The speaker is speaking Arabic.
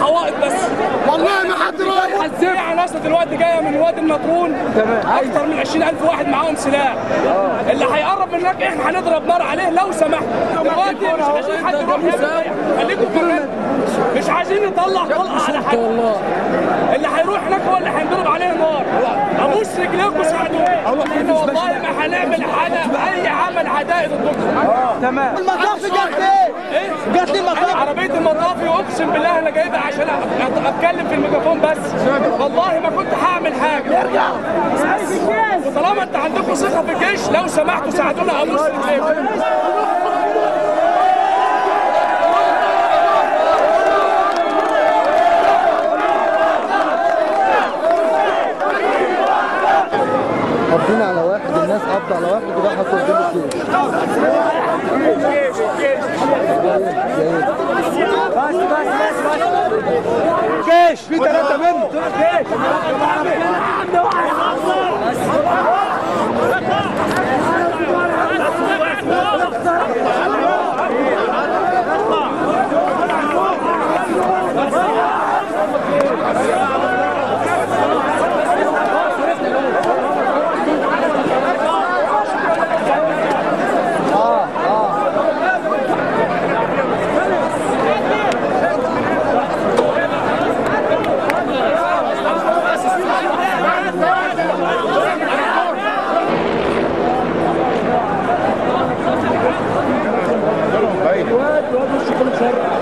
حوائط بس. والله ما حد رايح. في عناصر دلوقتي جايه من وادي النطرون، اكثر من 20,000 واحد معاهم سلاح. اللي هيقرب منك احنا هنضرب نار عليه لو سمحت. دلوقتي مش عايزين حد يروح خليكم كمان، مش عايزين نطلع طلقه على حد. اللي هيروح هناك هو اللي هينضرب عليه نار. ابوس رجليكم ساعدونا، والله ما هنعمل حاجه باي عمل عدائي ضدكم. تمام. المطاف جت ايه؟ جت لي مطاف. عربيه المطافي اقسم بالله انا جايبها عشان اتكلم في الميكروفون بس، والله ما كنت هعمل حاجه. وطالما انت عندكم ثقه في الجيش لو سمحتوا ساعدونا. ابوس رجليكم. قابضين على واحد، الناس قابضه على واحد وراحوا قدام الجيش. جيش في 3 منه. واد وش كل شر.